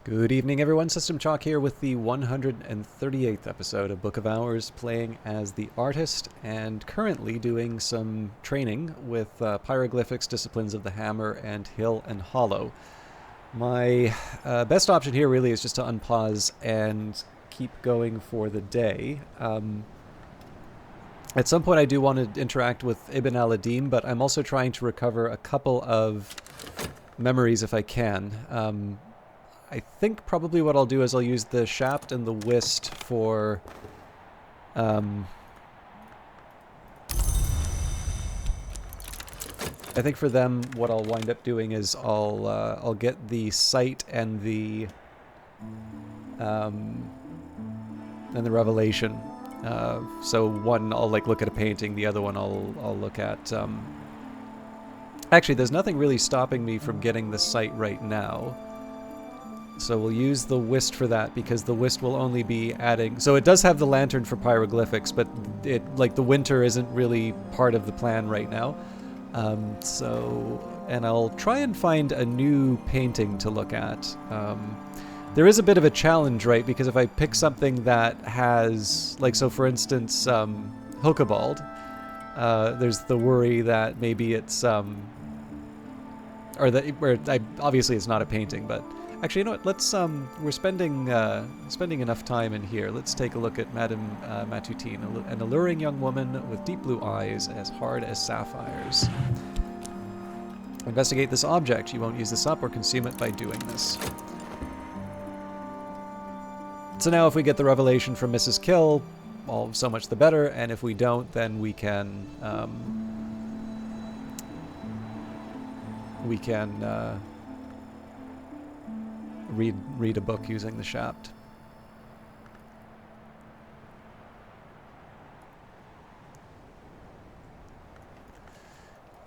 Good evening, everyone. System Chalk here with the 138th episode of Book of Hours, playing as the artist and currently doing some training with Pyroglyphics, Disciplines of the Hammer, and Hill and Hollow. My best option here really is just to unpause and keep going for the day. At some point I do want to interact with Ibn al-Adim, but I'm also trying to recover a couple of memories if I can. I think probably what I'll do is I'll use the Shaft and the Whist for... I think for them what I'll wind up doing is I'll get the Sight and the Revelation. So one I'll look at a painting, the other one I'll look at... Actually, there's nothing really stopping me from getting the Sight right now. So we'll use the Whist for that, because the Whist will only be adding... So it does have the Lantern for Pyroglyphics, but the winter isn't really part of the plan right now. And I'll try and find a new painting to look at. There is a bit of a challenge, right? Because if I pick something that has... so for instance, Hokebald, there's the worry that maybe it's... obviously it's not a painting, but... Actually, you know what? Let's we're spending enough time in here. Let's take a look at Madame Matutine, an alluring young woman with deep blue eyes as hard as sapphires. Investigate this object. You won't use this up or consume it by doing this. So now, if we get the revelation from Mrs. Kill, all so much the better. And if we don't, then we can read a book using the Shaft.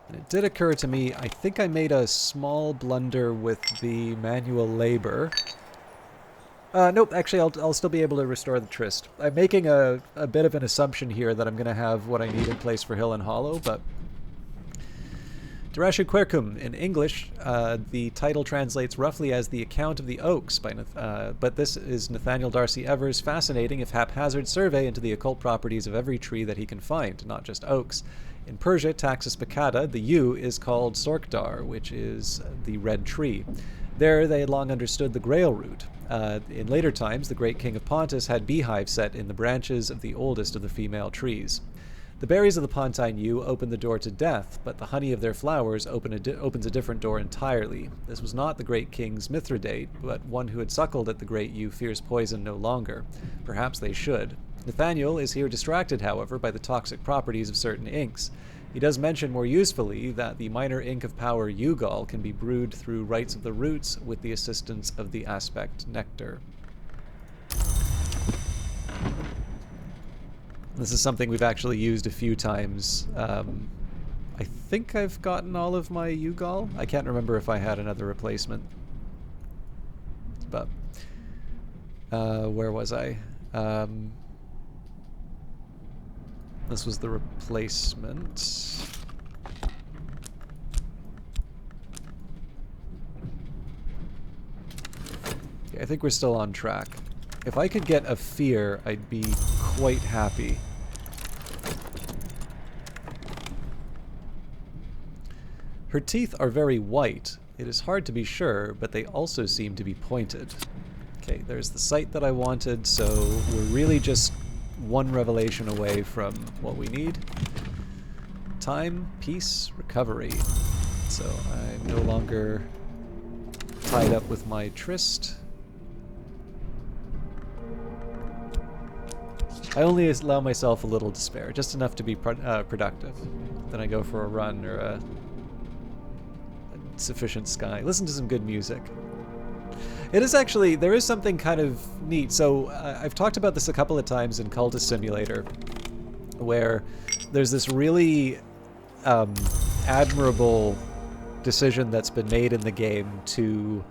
And it did occur to me, I think I made a small blunder with the manual labor. Nope, actually I'll still be able to restore the Tryst. I'm making a bit of an assumption here that I'm going to have what I need in place for Hill and Hollow, but... Durashu Quercum. In English, the title translates roughly as The Account of the Oaks, but this is Nathaniel Darcy Evers' fascinating, if haphazard, survey into the occult properties of every tree that he can find, not just oaks. In Persia, Taxus Baccata, the yew is called Sorkdar, which is the red tree. There they had long understood the Grail root. In later times, the great king of Pontus had beehives set in the branches of the oldest of the female trees. The berries of the Pontine yew open the door to death, but the honey of their flowers opens a different door entirely. This was not the great king's Mithridate, but one who had suckled at the great yew fears poison no longer. Perhaps they should. Nathaniel is here distracted, however, by the toxic properties of certain inks. He does mention more usefully that the minor ink of power Yew-Gall can be brewed through rites of the roots with the assistance of the aspect nectar. This is something we've actually used a few times. I think I've gotten all of my Yew-Gall. I can't remember if I had another replacement. But, where was I? This was the replacement. Okay, I think we're still on track. If I could get a fear, I'd be quite happy. Her teeth are very white. It is hard to be sure, but they also seem to be pointed. Okay, there's the Sight that I wanted, so we're really just one revelation away from what we need. Time, peace, recovery. So I'm no longer tied up with my Tryst. I only allow myself a little despair, just enough to be productive. Then I go for a run or a sufficient sky. Listen to some good music. It is actually, there is something kind of neat. So I've talked about this a couple of times in Cultist Simulator, where there's this really admirable decision that's been made in the game to...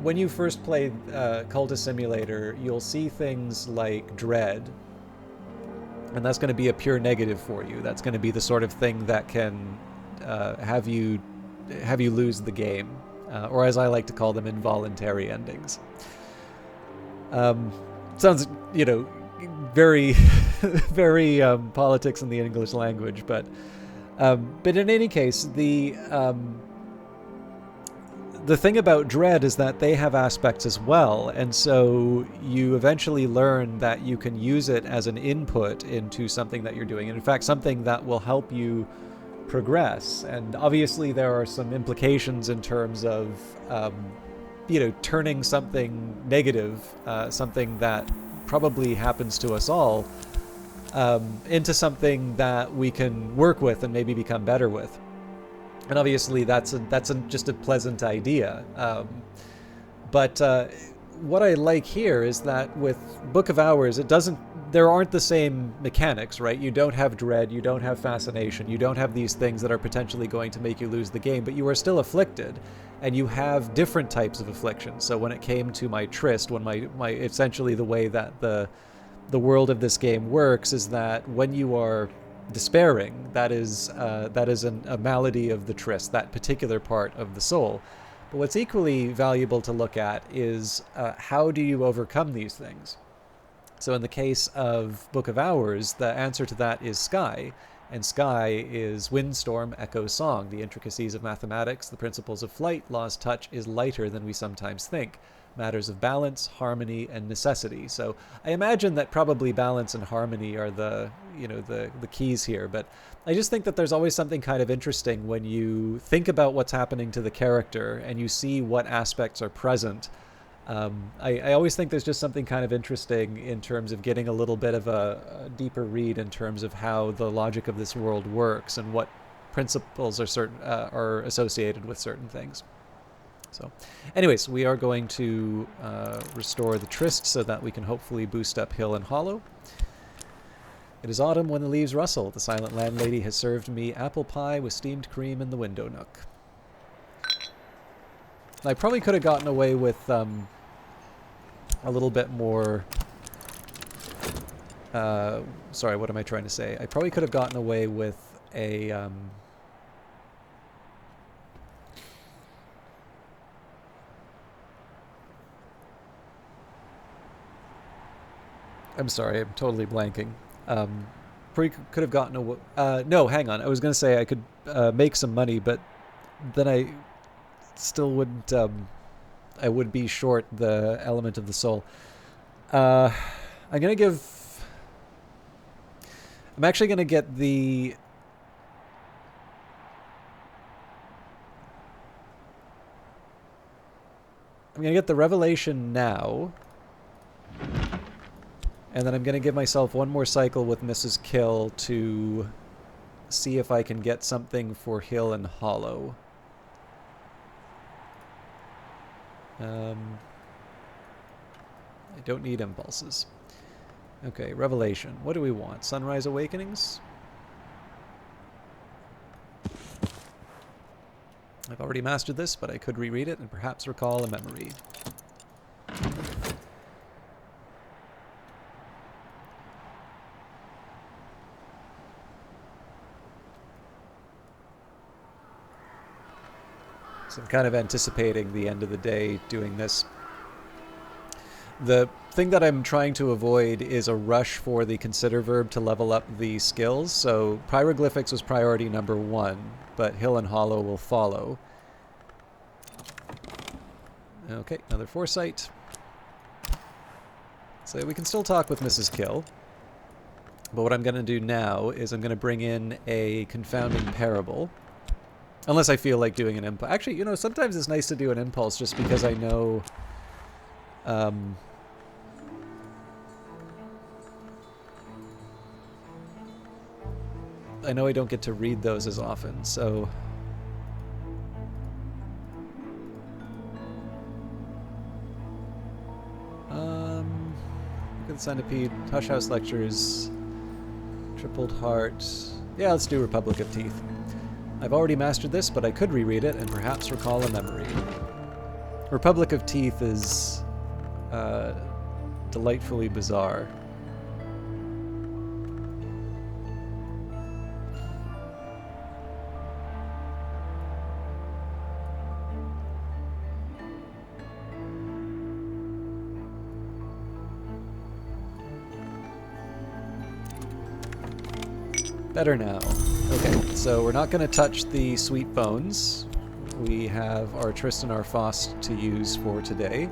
when you first play Cultist Simulator, you'll see things like Dread, and that's going to be a pure negative for you. That's going to be the sort of thing that can have you lose the game. or as I like to call them, involuntary endings. Sounds, very, very politics in the English language, but in any case, the thing about dread is that they have aspects as well, and so you eventually learn that you can use it as an input into something that you're doing, and in fact something that will help you progress. And obviously there are some implications in terms of turning something negative, something that probably happens to us all, into something that we can work with and maybe become better with. And obviously that's just a pleasant idea. But what I like here is that with Book of Hours, there aren't the same mechanics, right? You don't have dread, you don't have fascination, you don't have these things that are potentially going to make you lose the game, but you are still afflicted, and you have different types of affliction. So when it came to my tryst, when my essentially the way that the world of this game works is that when you are despairing, that is a malady of the tryst, that particular part of the soul. But what's equally valuable to look at is how do you overcome these things? So in the case of Book of Hours, the answer to that is sky. And sky is wind, storm, echo, song. The intricacies of mathematics, the principles of flight, law's touch is lighter than we sometimes think. Matters of balance, harmony, and necessity. So I imagine that probably balance and harmony are the keys here, but I just think that there's always something kind of interesting when you think about what's happening to the character and you see what aspects are present. I always think there's just something kind of interesting in terms of getting a little bit of a deeper read in terms of how the logic of this world works and what principles are associated with certain things. So anyways, we are going to restore the tryst so that we can hopefully boost up Hill and Hollow. It is autumn when the leaves rustle. The silent landlady has served me apple pie with steamed cream in the window nook. I probably could have gotten away with a little bit more... sorry, what am I trying to say? I probably could have gotten away with a... I'm sorry, I'm totally blanking. Probably could have gotten away... no, hang on. I was going to say I could make some money, but then I still wouldn't... I would be short the element of the soul. I'm going to give... I'm actually going to get the... I'm going to get the revelation now. And then I'm going to give myself one more cycle with Mrs. Kill to see if I can get something for Hill and Hollow. I don't need impulses. Okay, Revelation. What do we want? Sunrise Awakenings? I've already mastered this, but I could reread it and perhaps recall a memory. So I'm kind of anticipating the end of the day doing this. The thing that I'm trying to avoid is a rush for the consider verb to level up the skills. So Pyroglyphics was priority number 1, but Hill and Hollow will follow. Okay, another Foresight. So we can still talk with Mrs. Kill. But what I'm going to do now is I'm going to bring in a confounding parable. Unless I feel like doing an impulse. Actually, sometimes it's nice to do an impulse just because I know... I know I don't get to read those as often, so... Look at the Centipede, Hush House Lectures, Tripled Heart... Yeah, let's do Republic of Teeth. I've already mastered this, but I could reread it and perhaps recall a memory. Republic of Teeth is delightfully bizarre. Better now. Okay, so we're not going to touch the sweet bones. We have our Tristan our Faust to use for today.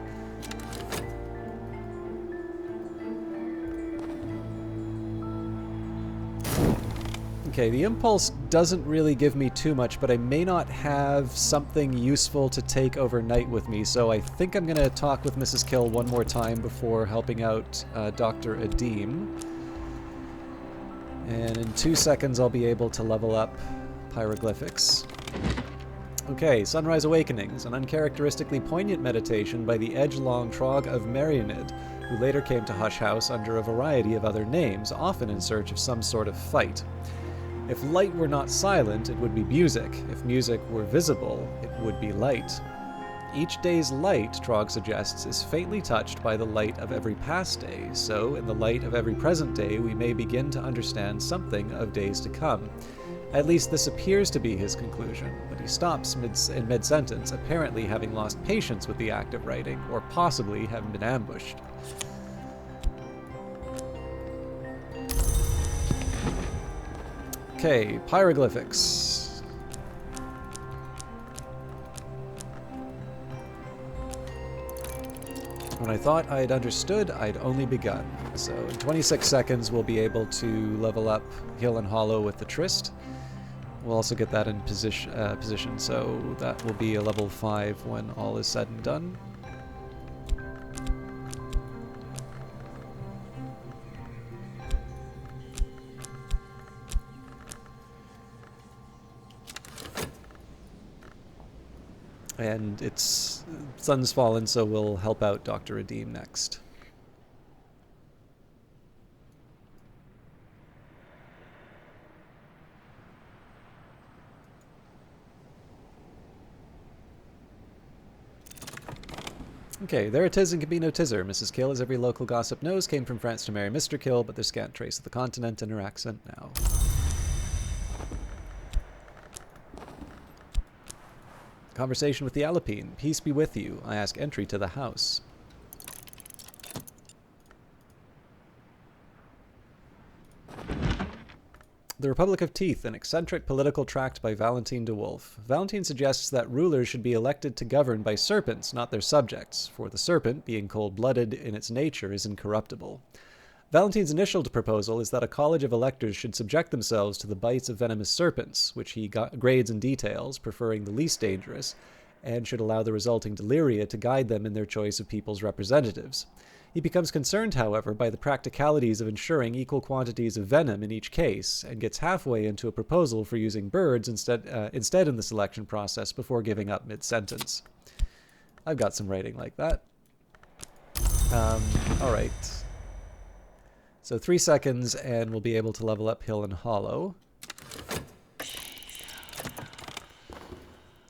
Okay, the impulse doesn't really give me too much, but I may not have something useful to take overnight with me, so I think I'm going to talk with Mrs. Kill one more time before helping out Dr. Adim. And in 2 seconds I'll be able to level up Pyroglyphics. Okay, Sunrise Awakenings, an uncharacteristically poignant meditation by the edge-long Trog of Merionid, who later came to Hush House under a variety of other names, often in search of some sort of fight. If light were not silent, it would be music. If music were visible, it would be light. Each day's light, Trog suggests, is faintly touched by the light of every past day, so in the light of every present day we may begin to understand something of days to come. At least this appears to be his conclusion, but he stops in mid-sentence, apparently having lost patience with the act of writing, or possibly having been ambushed. Okay, Pyroglyphics. When I thought I had understood, I'd only begun. So in 26 seconds we'll be able to level up Hill and Hollow with the Tryst. We'll also get that in position, so that will be a level 5 when all is said and done. And it's sun's fallen, so we'll help out Dr. Adim next. Okay, there it is and can be no tizzer. Mrs. Kill, as every local gossip knows, came from France to marry Mr. Kill, but there's scant trace of the continent in her accent now. Conversation with the Alpine. Peace be with you. I ask entry to the house. The Republic of Teeth, an eccentric political tract by Valentine de Wolf. Valentine suggests that rulers should be elected to govern by serpents, not their subjects, for the serpent, being cold-blooded in its nature, is incorruptible. Valentine's initial proposal is that a college of electors should subject themselves to the bites of venomous serpents, which he grades and details, preferring the least dangerous, and should allow the resulting deliria to guide them in their choice of people's representatives. He becomes concerned, however, by the practicalities of ensuring equal quantities of venom in each case, and gets halfway into a proposal for using birds instead in the selection process before giving up mid-sentence. I've got some writing like that. Alright. So 3 seconds, and we'll be able to level up Hill and Hollow.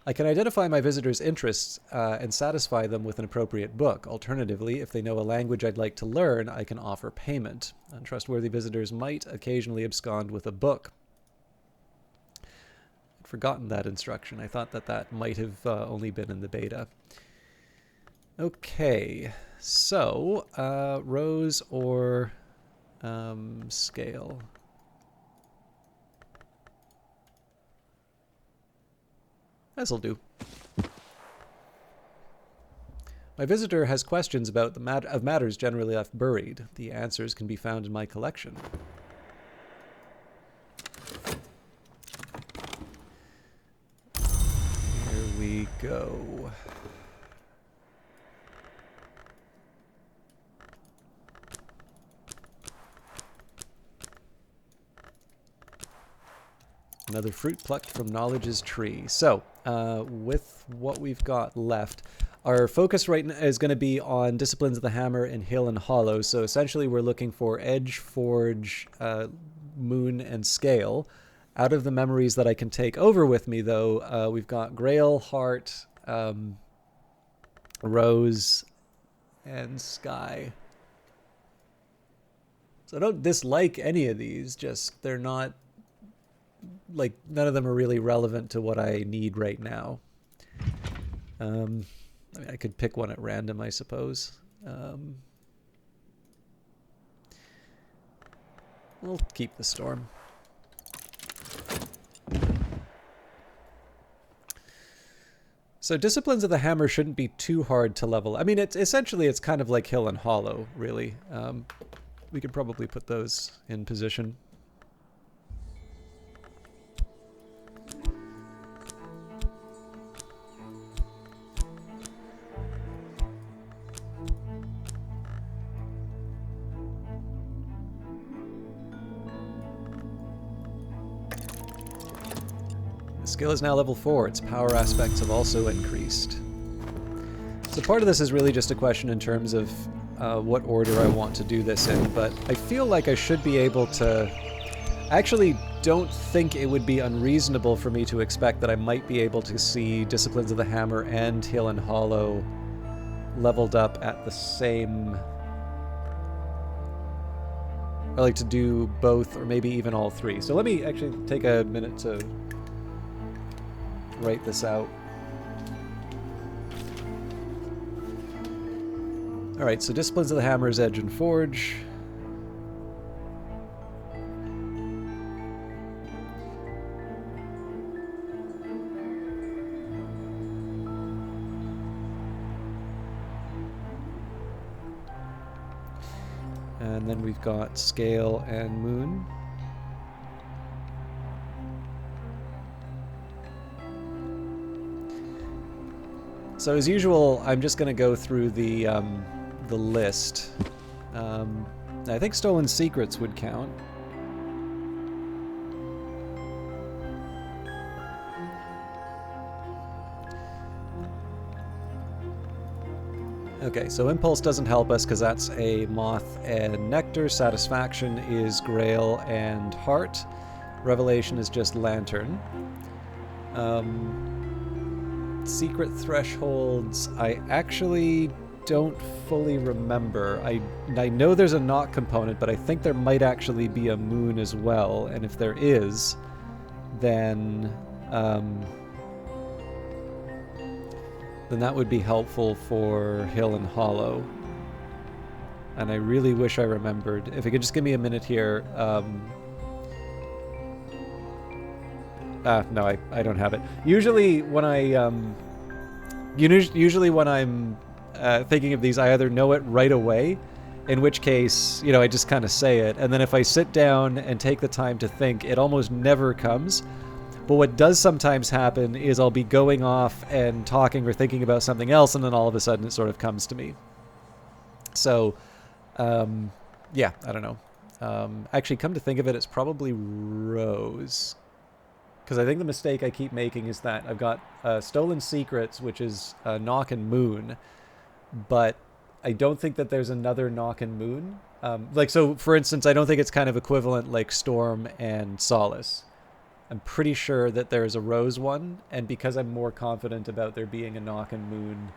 I can identify my visitors' interests and satisfy them with an appropriate book. Alternatively, if they know a language I'd like to learn, I can offer payment. Untrustworthy visitors might occasionally abscond with a book. I'd forgotten that instruction. I thought that that might have only been in the beta. Okay, so Rose or scale. This'll do. My visitor has questions about the matters generally left buried. The answers can be found in my collection. Here we go. Another fruit plucked from knowledge's tree. So, with what we've got left, our focus right now is going to be on Disciplines of the Hammer and Hill and Hollow. So essentially we're looking for Edge, Forge, Moon, and Scale. Out of the memories that I can take over with me, though, we've got Grail, Heart, Rose, and Sky. So I don't dislike any of these, just they're not... like, none of them are really relevant to what I need right now. I mean, I could pick one at random, I suppose. We'll keep the Storm. So Disciplines of the Hammer shouldn't be too hard to level. I mean, it's kind of like Hill and Hollow, really. We could probably put those in position. The skill is now level 4. Its power aspects have also increased. So part of this is really just a question in terms of what order I want to do this in, but I feel like I should be able to... I actually don't think it would be unreasonable for me to expect that I might be able to see Disciplines of the Hammer and Hill and Hollow leveled up at the same... I like to do both, or maybe even all three. So let me actually take a minute to write this out. Alright, so Disciplines of the Hammer is Edge and Forge. And then we've got Scale and Moon. So as usual, I'm just going to go through the list. I think Stolen Secrets would count. Okay, so Impulse doesn't help us because that's a Moth and Nectar. Satisfaction is Grail and Heart. Revelation is just Lantern. Secret Thresholds, I actually don't fully remember. I know there's a Knock component, but I think there might actually be a Moon as well, and if there is, then that would be helpful for Hill and Hollow. And I really wish I remembered. If you could just give me a minute here. No, I don't have it. Usually when I'm thinking of these, I either know it right away, in which case, you know, I just kind of say it, and then if I sit down and take the time to think, it almost never comes. But what does sometimes happen is I'll be going off and talking or thinking about something else, and then all of a sudden it sort of comes to me. So, yeah, I don't know. Actually, come to think of it, it's probably Rose. Because I think the mistake I keep making is that I've got Stolen Secrets, which is Knock and Moon, but I don't think that there's another Knock and Moon. Like, so, for instance, I don't think it's kind of equivalent like Storm and Solace. I'm pretty sure that there's a Rose one, and because I'm more confident about there being a Knock and Moon,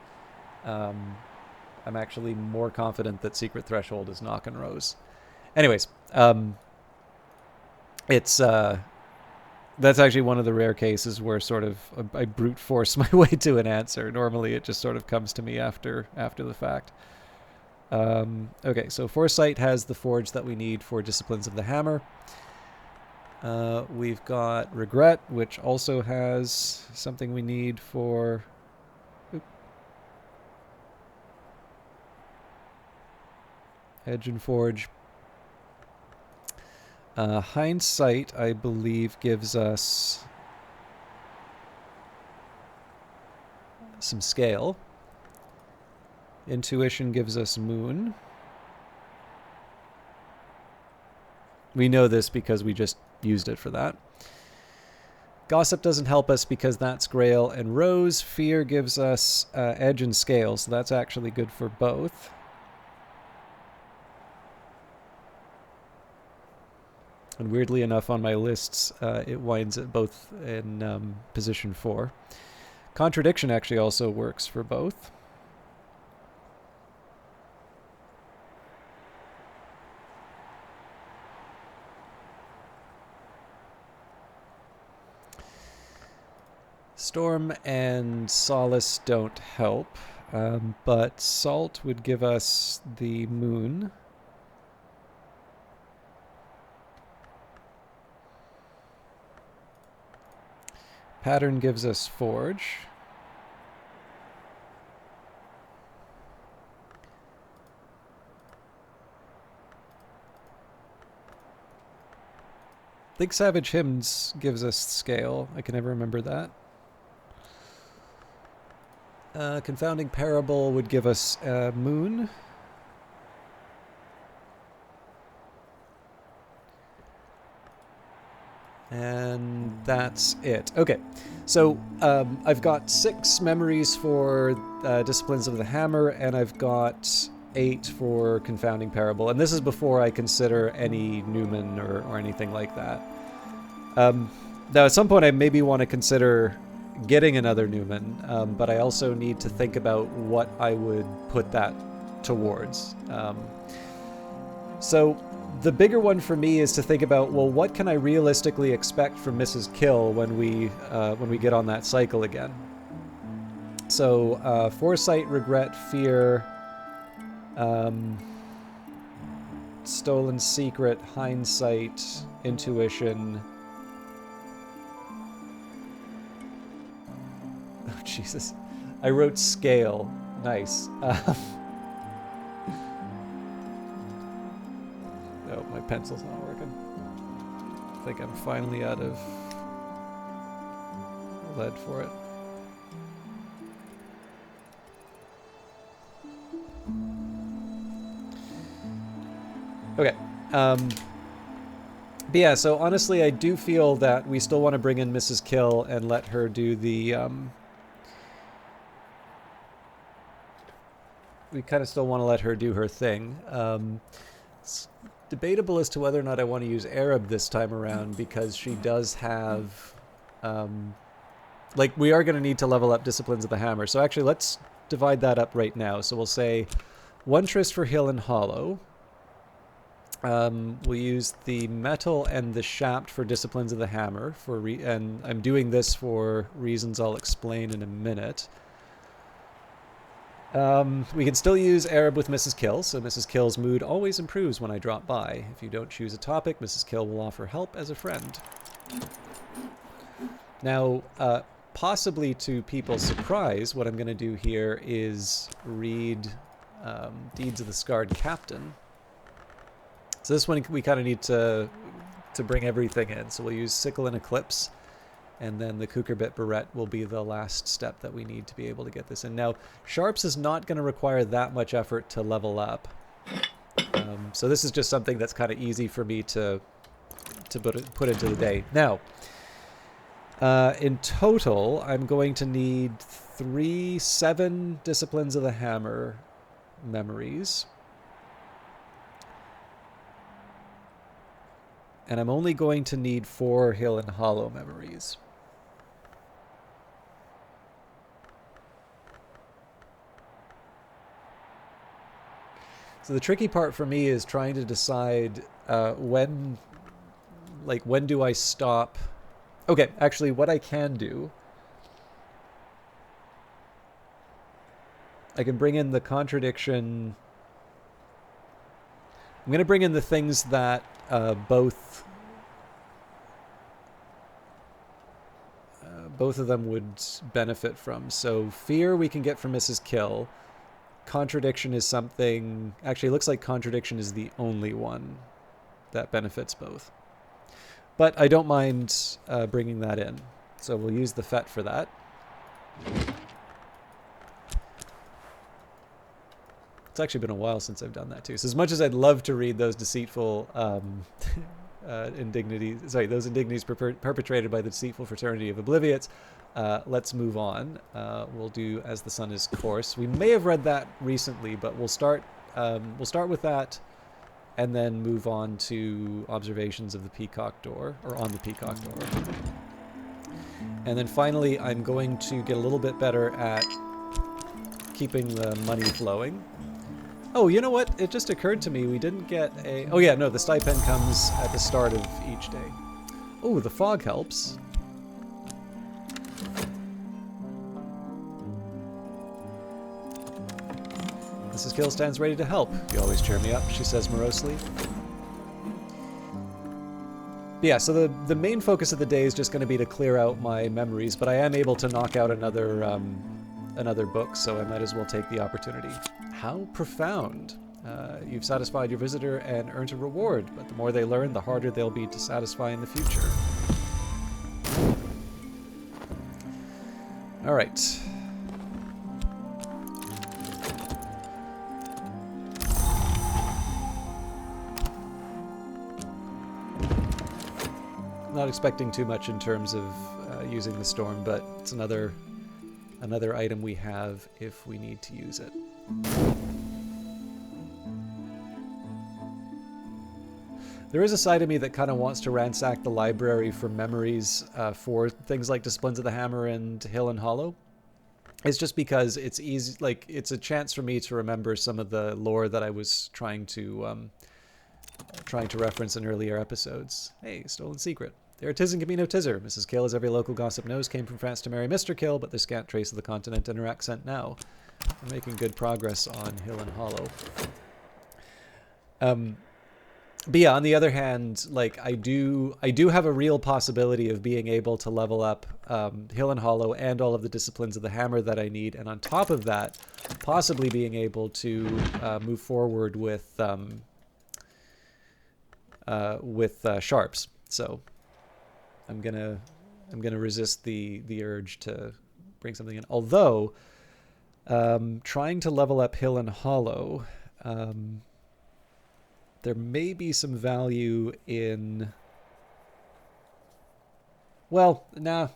I'm actually more confident that Secret Threshold is Knock and Rose. Anyways, it's... that's actually one of the rare cases where sort of I brute force my way to an answer. Normally it just sort of comes to me after the fact. Okay, so Foresight has the forge that we need for Disciplines of the Hammer. We've got Regret, which also has something we need for... Edge and Forge. Hindsight, I believe, gives us some Scale. Intuition gives us Moon. We know this because we just used it for that. Gossip doesn't help us because that's Grail and Rose. Fear gives us Edge and Scale, so that's actually good for both. And weirdly enough, on my lists, it winds at both in position 4. Contradiction actually also works for both. Storm and Solace don't help, but Salt would give us the Moon. Pattern gives us Forge. think Savage Hymns gives us scale. I can never remember that. Confounding Parable would give us moon. And that's it. Okay, so I've got 6 memories for Disciplines of the Hammer, and I've got 8 for Confounding Parable. And this is before I consider any Newman or anything like that. Now, at some point, I maybe want to consider getting another Newman, but I also need to think about what I would put that towards. So the bigger one for me is to think about, well, what can I realistically expect from Mrs. Kill when we get on that cycle again? So Foresight, Regret, Fear, Stolen Secret, Hindsight, Intuition. Oh, Jesus. I wrote Scale. Nice. Oh, my pencil's not working. I think I'm finally out of lead for it. Okay. But yeah, so honestly, I do feel that we still want to bring in Mrs. Kill and let her do the... we kind of still want to let her do her thing. It's debatable as to whether or not I want to use Arab this time around, because she does have... like, we are going to need to level up Disciplines of the Hammer. So actually, let's divide that up right now. So we'll say 1 Tryst for Hill and Hollow. We'll use the Metal and the Shaft for Disciplines of the Hammer, and I'm doing this for reasons I'll explain in a minute. We can still use Arab with Mrs. Kill, so Mrs. Kill's mood always improves when I drop by. If you don't choose a topic, Mrs. Kill will offer help as a friend. Now, possibly to people's surprise, what I'm going to do here is read Deeds of the Scarred Captain. So this one we kind of need to bring everything in. So we'll use Sickle and Eclipse, and then the Kukurbit Barrette will be the last step that we need to be able to get this in. Now, Sharps is not going to require that much effort to level up. So this is just something that's kind of easy for me to put into the day. Now, in total, I'm going to need 7 Disciplines of the Hammer memories. And I'm only going to need 4 Hill and Hollow memories. So the tricky part for me is trying to decide when do I stop? Okay, actually what I can do, I can bring in the contradiction. I'm going to bring in the things that both of them would benefit from. So Fear we can get from Mrs. Kill. Contradiction is something... Actually, it looks like Contradiction is the only one that benefits both. But I don't mind bringing that in. So we'll use the FET for that. It's actually been a while since I've done that too. So as much as I'd love to read those deceitful indignities, those indignities perpetrated by the deceitful fraternity of Obliviots, let's move on. We'll do As the Sun is Coarse. We may have read that recently, but we'll start with that, and then move on to Observations of the Peacock Door, or on the Peacock Door. And then finally, I'm going to get a little bit better at keeping the money flowing. Oh, you know what? It just occurred to me we didn't get a... Oh yeah, no, the stipend comes at the start of each day. Oh, the fog helps. Mrs. Kill stands ready to help. You always cheer me up, she says morosely. But yeah, so the main focus of the day is just going to be to clear out my memories, but I am able to knock out another book, so I might as well take the opportunity. How profound. You've satisfied your visitor and earned a reward, but the more they learn, the harder they'll be to satisfy in the future. All right. Not expecting too much in terms of using the storm, but it's another item we have if we need to use it. There is a side of me that kind of wants to ransack the library for memories for things like Disciplines of the Hammer and Hill and Hollow. It's just because it's easy, like it's a chance for me to remember some of the lore that I was trying to reference in earlier episodes. Hey, stolen secret. There it is in Camino Tizzer. Mrs. Kill, as every local gossip knows, came from France to marry Mr. Kill, but there's scant trace of the continent in her accent now. We're making good progress on Hill and Hollow. But yeah, on the other hand, like I do have a real possibility of being able to level up Hill and Hollow and all of the Disciplines of the Hammer that I need, and on top of that, possibly being able to move forward with sharps. So I'm gonna resist the urge to bring something in. Although trying to level up Hill and Hollow, there may be some value in. Well, nah.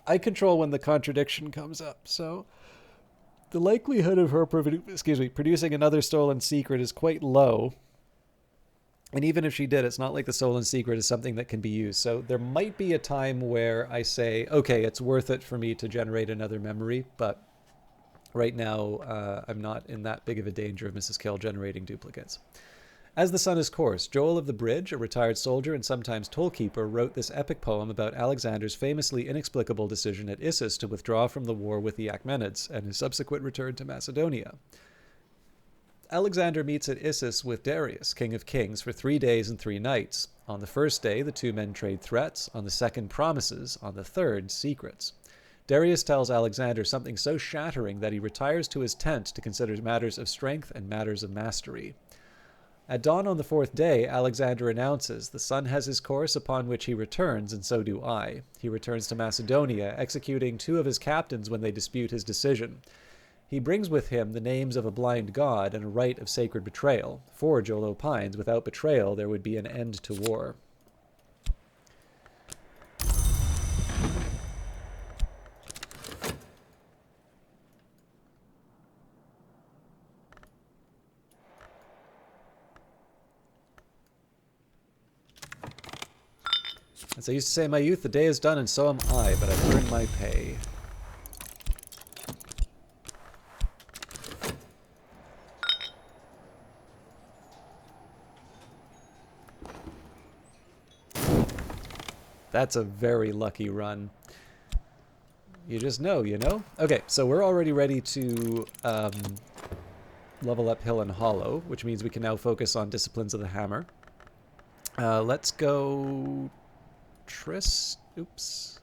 I control when the contradiction comes up, so the likelihood of her producing another stolen secret is quite low. And even if she did, it's not like the stolen secret is something that can be used. So there might be a time where I say, okay, it's worth it for me to generate another memory, but right now I'm not in that big of a danger of Mrs. Kill generating duplicates. As the sun is coarse, Joel of the Bridge, a retired soldier and sometimes tollkeeper, wrote this epic poem about Alexander's famously inexplicable decision at Issus to withdraw from the war with the Achaemenids and his subsequent return to Macedonia. Alexander meets at Issus with Darius, king of kings, for 3 days and 3 nights. On the first day, the two men trade threats. On the second, promises. On the third, secrets. Darius tells Alexander something so shattering that he retires to his tent to consider matters of strength and matters of mastery. At dawn on the 4th day, Alexander announces, "The sun has his course upon which he returns, and so do I." He returns to Macedonia, executing 2 of his captains when they dispute his decision. He brings with him the names of a blind god and a rite of sacred betrayal. For, Joel opines, without betrayal there would be an end to war. As I used to say in my youth, the day is done and so am I, but I've earned my pay. That's a very lucky run. You just know, you know? Okay, so we're already ready to level up Hill and Hollow, which means we can now focus on Disciplines of the Hammer. Let's go... Oops.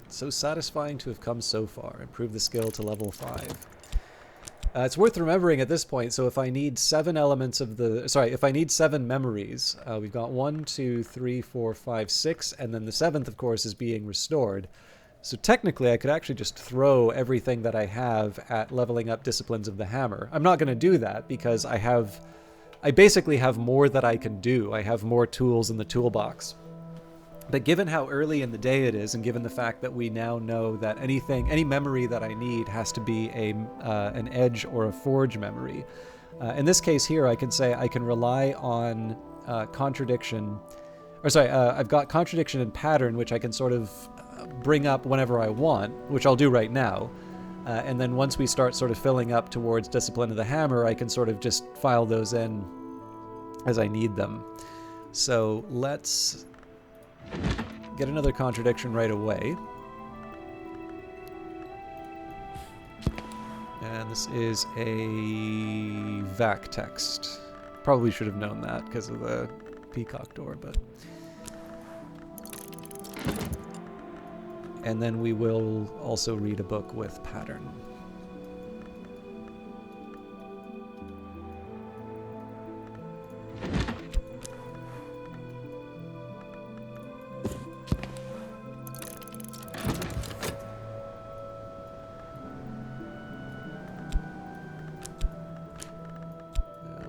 So satisfying to have come so far. Improve the skill to level 5. It's worth remembering at this point, so if I need 7 elements of the... Sorry, if I need 7 memories, we've got 1, 2, 3, 4, 5, 6, and then the 7th, of course, is being restored. So technically, I could actually just throw everything that I have at leveling up Disciplines of the Hammer. I'm not going to do that because I basically have more that I can do. I have more tools in the toolbox. But given how early in the day it is, and given the fact that we now know that any memory that I need has to be an edge or a forge memory. In this case here, I can say I can rely on contradiction. I've got contradiction and pattern, which I can sort of bring up whenever I want, which I'll do right now. And then once we start sort of filling up towards Discipline of the Hammer, I can sort of just file those in as I need them. So let's get another contradiction right away. And this is a VAC text. Probably should have known that because of the peacock door, but... And then we will also read a book with pattern.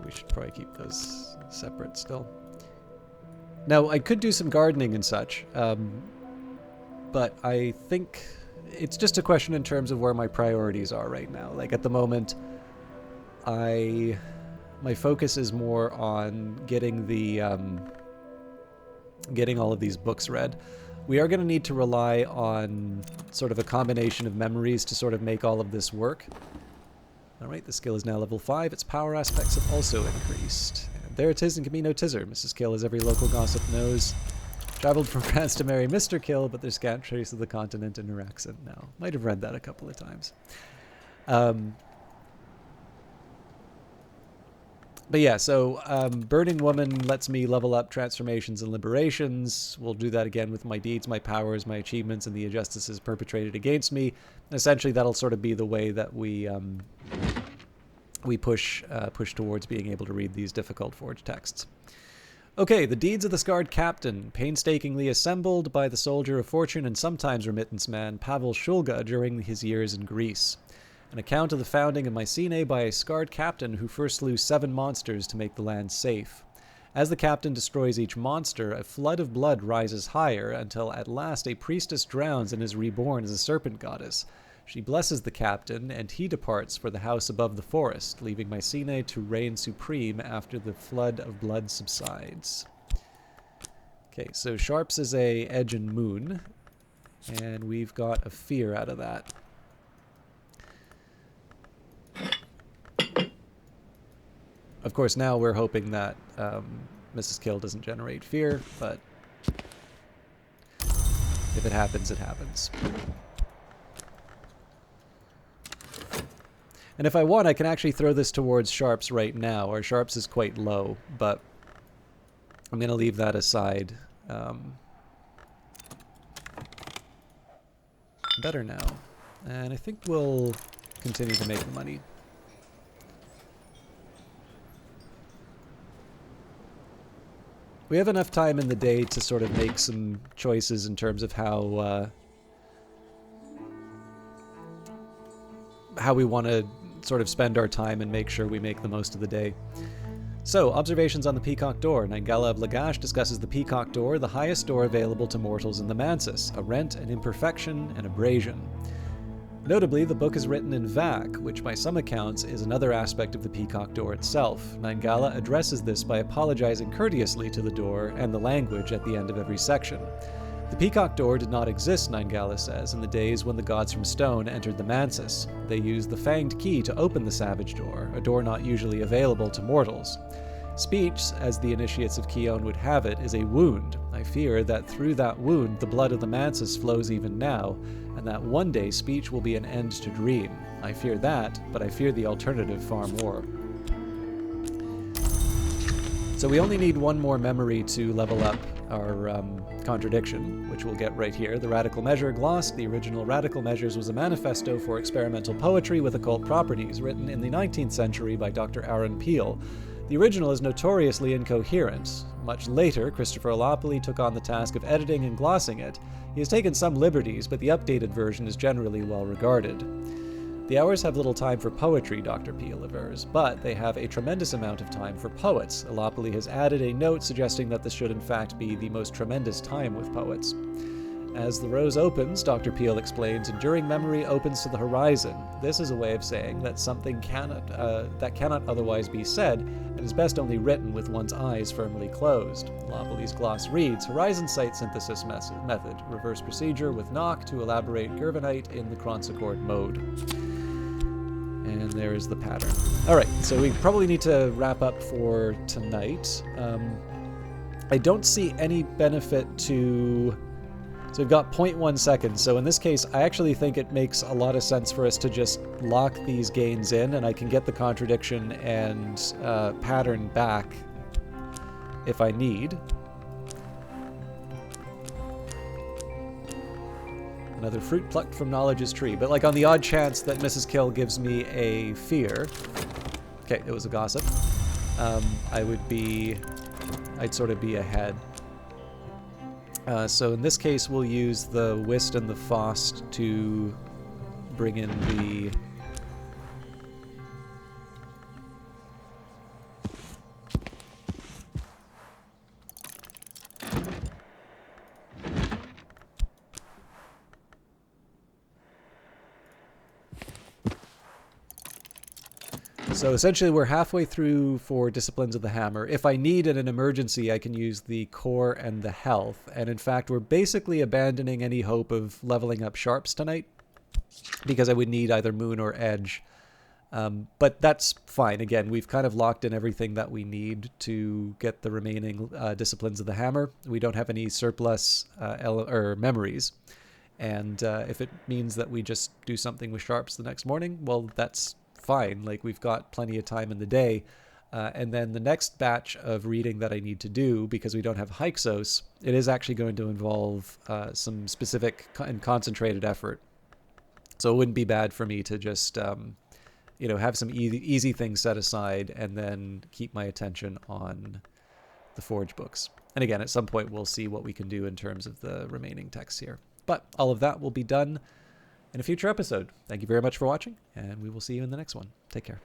We should probably keep those separate still. Now, I could do some gardening and such, but I think it's just a question in terms of where my priorities are right now. Like at the moment, my focus is more on getting getting all of these books read. We are going to need to rely on sort of a combination of memories to sort of make all of this work. All right, the skill is now level 5. Its power aspects have also increased. And there it is in Camino Tizzer. Mrs. Kill, as every local gossip knows, traveled from France to marry Mr. Kill, but there's scant trace of the continent in her accent now. Might have read that a couple of times. But yeah, so Burning Woman lets me level up transformations and liberations. We'll do that again with my deeds, my powers, my achievements, and the injustices perpetrated against me. And essentially, that'll sort of be the way that we push towards being able to read these difficult forged texts. Okay, the deeds of the scarred captain, painstakingly assembled by the soldier of fortune and sometimes remittance man Pavel Shulga during his years in Greece. An account of the founding of Mycenae by a scarred captain who first slew 7 monsters to make the land safe. As the captain destroys each monster, a flood of blood rises higher until at last a priestess drowns and is reborn as a serpent goddess. She blesses the captain, and he departs for the house above the forest, leaving Mycenae to reign supreme after the flood of blood subsides. Okay, so Sharps is a edge and moon, and we've got a fear out of that. Of course, now we're hoping that Mrs. Kill doesn't generate fear, but if it happens, it happens. And if I want, I can actually throw this towards Sharps right now. Our Sharps is quite low, but I'm going to leave that aside. Better now. And I think we'll continue to make the money. We have enough time in the day to sort of make some choices in terms of how we want to sort of spend our time and make sure we make the most of the day. So, observations on the Peacock Door. Nangala of Lagash discusses the Peacock Door, the highest door available to mortals in the Mansis, a rent, an imperfection, an abrasion. Notably, the book is written in Vac, which by some accounts is another aspect of the Peacock Door itself. Nangala addresses this by apologizing courteously to the door and the language at the end of every section. The Peacock Door did not exist, Nangala says, in the days when the gods from stone entered the Mansis. They used the fanged key to open the Savage Door, a door not usually available to mortals. Speech, as the initiates of Keon would have it, is a wound. I fear that through that wound the blood of the Mansis flows even now, and that one day speech will be an end to dream. I fear that, but I fear the alternative far more. So we only need one more memory to level up our contradiction, which we'll get right here. The Radical Measure glossed. The original Radical Measures was a manifesto for experimental poetry with occult properties, written in the 19th century by Dr. Aaron Peel. The original is notoriously incoherent. Much later, Christopher Alopoli took on the task of editing and glossing it. He has taken some liberties, but the updated version is generally well regarded. The hours have little time for poetry, Dr. Peel avers, but they have a tremendous amount of time for poets. Alopoli has added a note suggesting that this should in fact be the most tremendous time with poets. As the rose opens, Dr. Peel explains, enduring memory opens to the horizon. This is a way of saying that something cannot otherwise be said, and is best only written with one's eyes firmly closed. Lopoli's gloss reads, Horizon Sight Synthesis Method, reverse procedure with knock to elaborate Gervinite in the Chronsochord mode. And there is the pattern. Alright, so we probably need to wrap up for tonight. I don't see any benefit to... So we've got 0.1 seconds, so in this case, I actually think it makes a lot of sense for us to just lock these gains in, and I can get the contradiction and pattern back if I need. Another fruit plucked from knowledge's tree. But like on the odd chance that Mrs. Kill gives me a fear... Okay, it was a gossip. I'd sort of be ahead. So in this case, we'll use the Whist and the Fost to bring in the... So essentially we're halfway through for Disciplines of the Hammer. If I need in an emergency, I can use the Core and the Health. And in fact, we're basically abandoning any hope of leveling up Sharps tonight, because I would need either Moon or Edge. But that's fine. Again, we've kind of locked in everything that we need to get the remaining Disciplines of the Hammer. We don't have any surplus memories. And if it means that we just do something with Sharps the next morning, well, that's fine. Like, we've got plenty of time in the day. And then the next batch of reading that I need to do, because we don't have Hyksos, it is actually going to involve some specific and concentrated effort. So it wouldn't be bad for me to just, have some easy things set aside and then keep my attention on the Forge books. And again, at some point, we'll see what we can do in terms of the remaining texts here. But all of that will be done in a future episode. Thank you very much for watching, and we will see you in the next one. Take care.